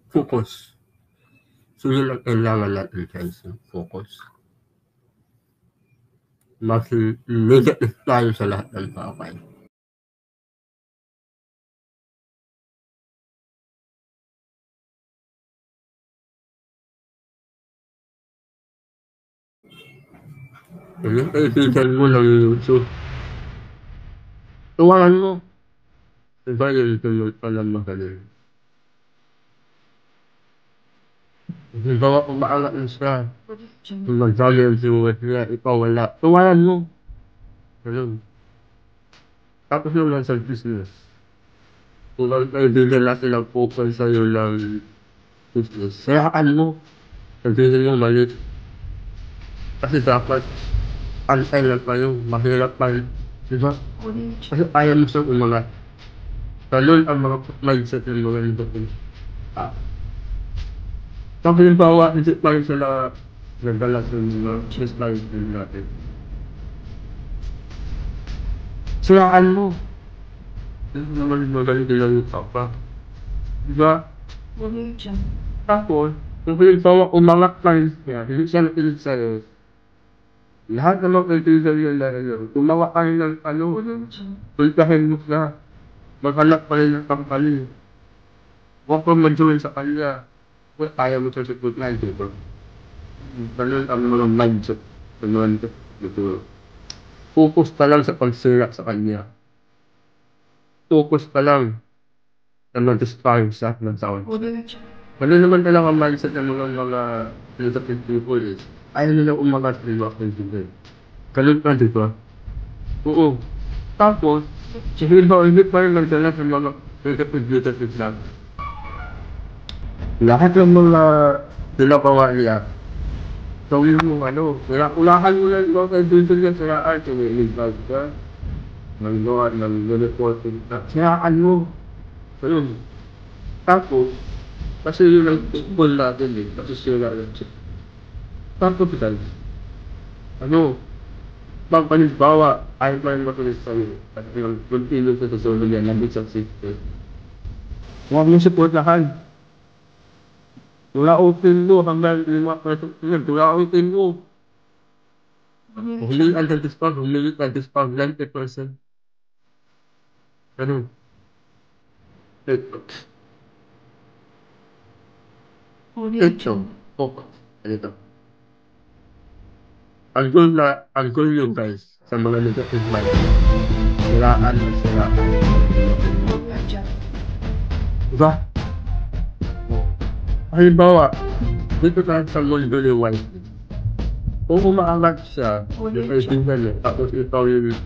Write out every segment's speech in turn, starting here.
Focus. So yun ang kailangan natin guys, yung focus. Mas negative tayo sa lahat ng bagay. So yung kaibigan mo ng YouTube, tuwanan mo. Diba yung tulog pa lang magaling. Diba umaangat na siya. Kung magsabi ang sinuwat niya, ikaw wala. Tuwanan mo. Ganun. Tapos yung nasa business. Kung ang kaibigan natin ang focus sa'yo ng business, sayaan mo. Sabihin mo mali. Kasi dapat antay lang kayo. Mahirap pa. Diba? Kasi ayaw mo siyang umangat. Ganun ang mga mindset ng mga hindi. Tapos yung bawa, isip pa rin sila nagdala sa mga business management natin. Sayaan mo. Hindi naman magaling nila yung tapa. Diba? Tapos, kung halimbawa umangat pa rin siya, hindi siya nakilig sa'yo, lahat ng mga kaibigan niya na yun, gumawa ka rin ng pultahin mo siya, maghanap pa rin ng kampali. Huwag kang mag-join sa kanya. Kung ayaw mo sa support na ito, bro. Ganun ang mga mindset. Ganun ito. Focus ka lang sa pagsira sa kanya. Focus ka lang na mag-inspire sa ng taon. Ganun naman talaga ang mindset ng mga creative people is, ayaw nila umangat ng mga kaibigan. Ganun ka, di ba? Oo. Tapos, hindi pa rin nagdala sa mga creative lang. Lahat ng mga ginagawa niya, gawin mo ulahan mo lang mga kaibigan niya sa art, tumiligag ka, nag-gawa, nag-reporting ka, sayaan mo. Ganun. Tapos, kasi yun ang goal natin kasi sila lang siya. Tapos, pagpalimbawa, ayaw pa rin matulis sa'yo, at yung continue sa susunod yan, nandun sa system. Huwag mo supportahan. Wala open mo hanggang 5%. Wala open mo. Humingi ka ng discount, humingi ka ng discount 90%. Ganun. Ito. Focus. Ganito. Ang goal nyo guys, sa mga negative mind, siraan na siraan. Diba? Halimbawa, dito tayo sa mundo ni White. Kung umaangat siya, yung kaibigan niya, tapos ikaw yung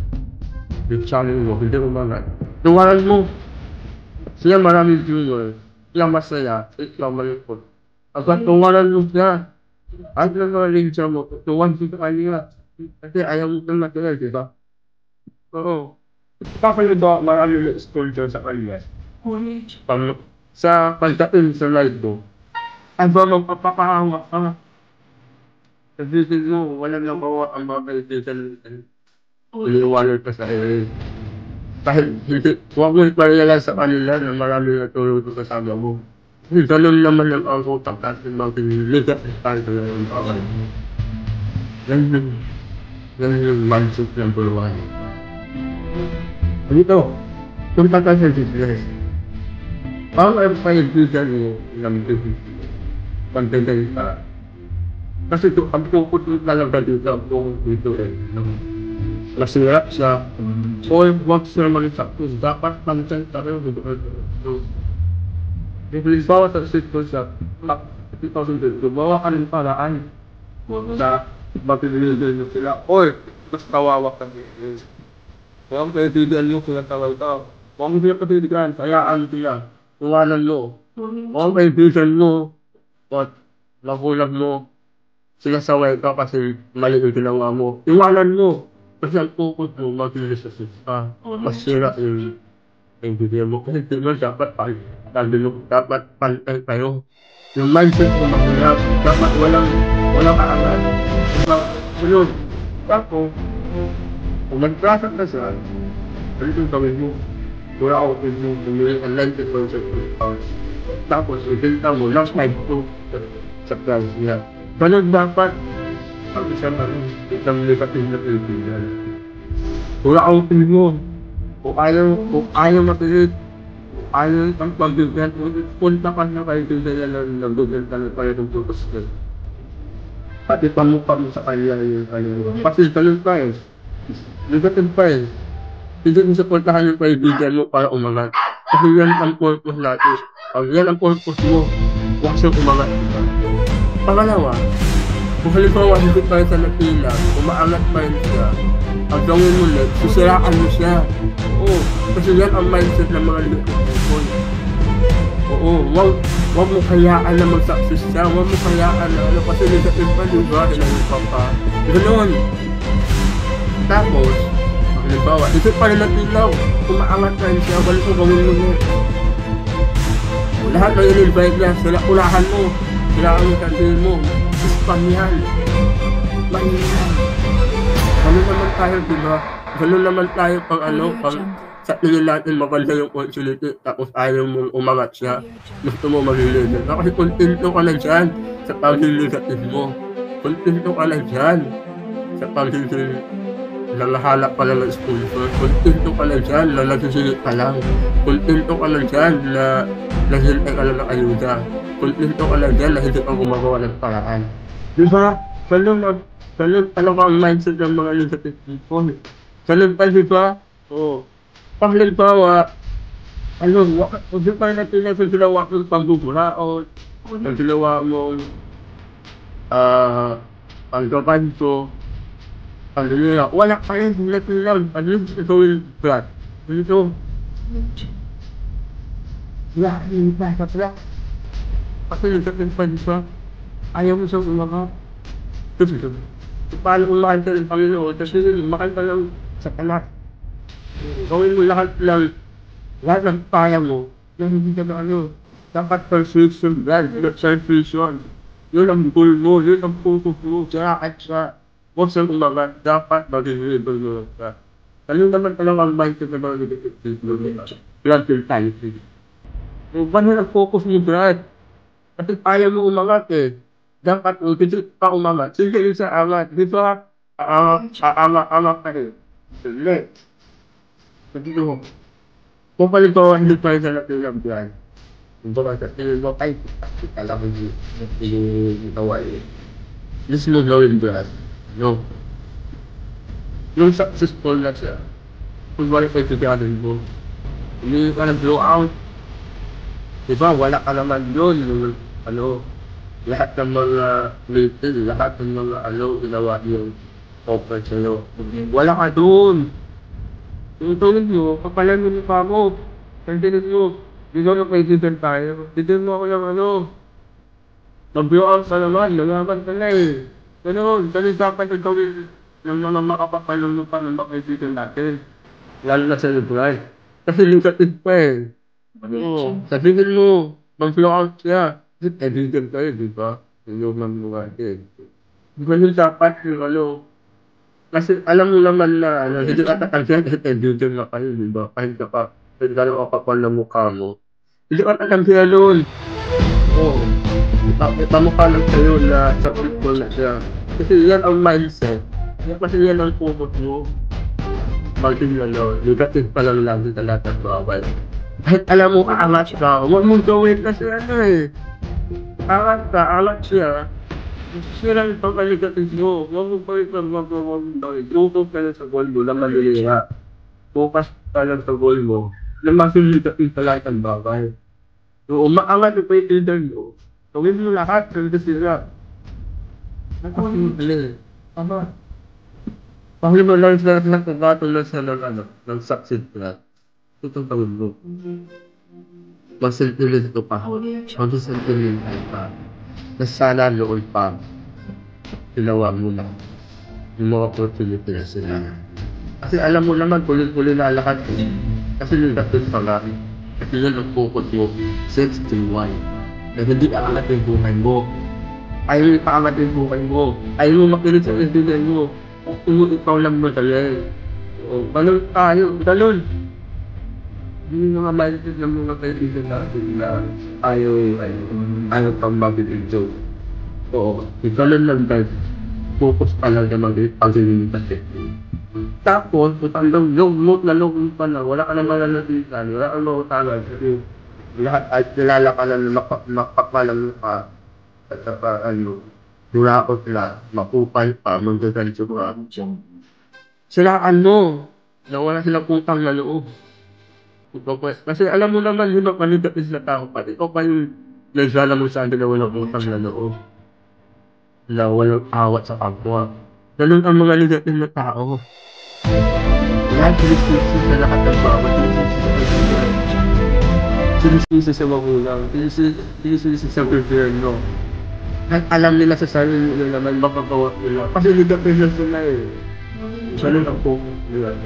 channel mo, hindi umangat. Tuwaran mo. Siya maraming viewer. Siya masaya. Ikaw malipot. Agad tuwaran mo siya. At nagaling siya mo, tuwan siya kanina. Kasi ayaw mo kang natuloy, di ba? Oo. Kapag ito, maraming exposure sa kanila. Sa pagdating sa live mo, ang ba magpapakahawa ka? Sabihin mo, walang nagawa ang mga kaibigan. Iniwanan ka sa iyo. Kahit hindi, huwag mo iparela sa kanila na marami natulog sa kasama mo. Ganun naman ang utak natin mga piniligat tayo sa yung bawal. Ganun yung mindset ng buwan. Dito, punta ka sa business. Paano ay paibigan mo ng business? Pagdagang ka. Kasi ang tukot mo talaga dito, ang tukot dito nasira siya. O huwag siya mag-success. Dapat content tayo dito. Halimbawa sa sitwasyon siya, 2002, gumawa ka ng paraan sa mapipiligan nyo sila. Oy, mas kawawa kami. Huwag kaibigan nyo sila talaga. Huwag nyo kaibigan, sayaan sila. Tuwanan mo. Huwag kaibigan mo, at nakulang mo, sinasaway ka kasi mali yung ginawa mo. Iwanan mo. Kasi ang focus mo, mag-release sa sista. Masira yung kaibigan mo. Kasi diba dapat pantay kayo. Yung mindset mo mahirap. Dapat walang aangat. Diba? Yun. Tapos, kung nag-traffic na siya, ganito gawin mo. Wala ako pwede mo bumili ng 90% discount. Tapos, ibenta mo ng 5-2 sa price niya. Ganun dapat, ang isang negative na kaibigan. Kung outing mo, kung ayaw makilit, ayaw ang pagbibigyan, punta ka na kaibigan na nagbibenta na kayo ng tutos ka. Pati pamukha mo sa kanya yung kasi ganun pa eh. Negative pa eh. Hindi mo supportahan yung kaibigan mo para umangat. Kasi yan ang purpose natin. Yan ang purpose mo. Huwag siyang umangat. Pangalawa, kung halimbawa hindi pa rin sa napilang, umaangat pa rin siya, ang gawin mo ulit, sisiraan mo siya. Oo, kasi yan ang mindset ng mga likod. Oo, wag mo hayaan na mag-success siya, wag mo hayaan na kasi negative pa, diba? Hinalipan pa. Ganoon. Tapos, halimbawa, ito pa rin napilaw, umaangat pa rin siya, balik mo gawin mo ulit. Lahat ng in-invite niya, ulahan mo, silaan mo kantin mo, spam yan. Manyan. Ganun naman tayo, diba? Ganun naman tayo pag pag sa tingin natin maganda yung opportunity, tapos ayaw mong umangat siya, gusto mo mag-leader. Kasi kontento ka na dyan sa pag-leadership mo. Kontento ka na dyan sa pag-leadership. Nalahalap ka lang ng sponsor. Kontento ka na dyan na nagsisilip ka lang. Kontento ka na dyan na nahintay ka lang ng ayuda. Kontento ka na dyan na hindi ka gumagawa ng paraan. Diba? Ganun ang mindset ng mga leadership people. Ganun pa, diba? Oo. Pag halimbawa, huwag pa natin na ginawa mong pambuburaot, ang ginawa mong panggabanto, ang ginawa, wala ka rin natin ano yung gawin flat. Dito, wala, hindi pa, flat. Kasi natin pa diba, ayaw mo siyang umaka. Dito, paano umakan ka ng Panginoon, kasi umakan ka lang sa kalat. Gawin mo lahat ng kaya mo, na hindi ka na dapat persuasion, self-vision. Yun ang goal mo, yun ang focus mo, at sa huwag siyang umagat, dapat mag-deliver mo ka. Ganun naman talaga ang mindset na mga negative people, blood mentality. So, ganun ang focus mo, Brad? Kasi kaya mo umangat eh. Dapat, kasi pa umangat, sige yun sa angat, di ba? Aangat ka eh. Sige. Kasi kung palito, hindi pa rin sa natin yan. Kung ba sa tingin mo, ay, alam mo yung itawa eh. Just mo gawin, Brad. No. Yung successful na siya, kung wala pa itiganin mo, hindi ka nag-blow out. Diba, wala ka naman yun. Lahat ng mga meeting, lahat ng mga ginawa yung offer sa'yo. Wala ka dun. Yung tulad nyo, kapalan mo yung pa mo. Kandinan mo. Dito na kaibigan tayo. Dito mo ako yung mag-blow out ka naman. Nalaman ka na eh. Ganun dapat ang gawin ng mga makapapalunod pa ng mga kaibigan natin. Lalo na sa liberal. Kasi negative pa eh. Sabihin mo, mag-blow out siya. Kasi kaibigan kayo, di ba? Yung mga natin. Ganun dapat yung kasi alam mo naman na hindi ka tatanggihan kasi kaibigan na kayo, di ba? Kahit ka kapal na mukha mo. Hindi ka tatanggihan nun. Oo. Ipamukha lang sa'yo na successful na siya. Kasi yan ang mindset. Kasi yan ang focus mo. Negative pa lang lagi sa lahat ng bawal. Kahit alam mo, aangat ka, huwag mong gawin kasi eh. Aangat siya. Sira yung pagkaligatin mo. Huwag mo pa rin magagawin. Focus ka na sa goal mo na maliliha. Focus ka lang sa goal mo na masuligatin sa lahat ng bagay. So, umaangat yung pag-leader mo. Gawin mo lahat kasi sila. Napakasimple. Tama. Pahuli mo lang sa nagkakatulad sa ng success plan. Ito ang gawin mo. Magsilpilid ko pa. Magsilpilid pa. Na sana noon pa, ginawa mo na yung mga opportunity na sila. Kasi alam mo naman, kulit-kulit na lahat eh. Kasi yung dapat pa nga, kasi yun ang focus mo, sex to why. Na hindi aangat yung buhay mo. Ayaw yung paangat yung buhay mo. Ayaw mo makinig sa kaibigan mo. Kung ikaw lang madali. So, ganun tayo, ganun. Yung mga mindset ng mga kaibigan natin na ayaw pang mabilis. Oo, ikaw lang guys, focus ka lang sa paglilipas eh. Tapos, hanggang lugmok na lugmok pa na, wala ka na malalatisan, wala kang mautalan, kasi lahat ay kilala ka na makapalang ka, at saka durakot sila, makupal pa, magdagancho ka. Sila na wala silang utang na loob. Kasi alam mo naman, yun ang panigapis na tao pa. Ikaw pa yung nagsala mo sa akin na walang utang na loob. Na walang awat sa kapwa. Ganun ang mga negative na tao. Lahat sinisisi sa lahat ng bawat sinisisi sa magulang, sinisisi sa gobyerno. At alam nila sa sarili nila naman makagawa nila. Kasi negative na sila eh. Ganun ang focus nila.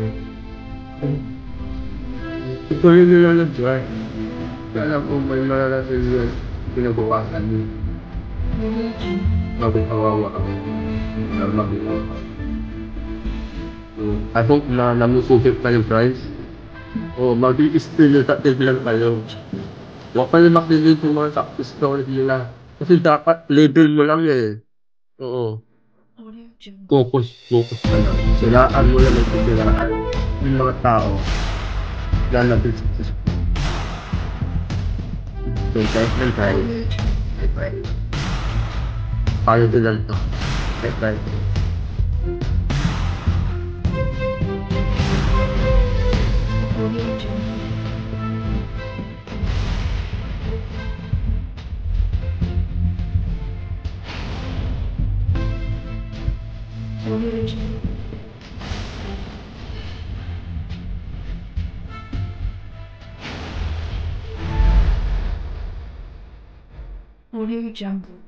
Ito yung nila nag-try. Alam ko may malalasin yun. Pinabukasan yun. Magkawawa ka. Magkawawa ka. I hope na namusukip kayo guys. O mag-i-spill yung tatib lang kayo. Huwag pa rin makinig yung mga success story nila. Kasi dapat label mo lang eh. Oo. Focus ka lang. Silaan mo lang ang silaan. Yung mga tao. Yan natin successful. So guys, try. Kaya ko lang to. Try. Audio Jungle.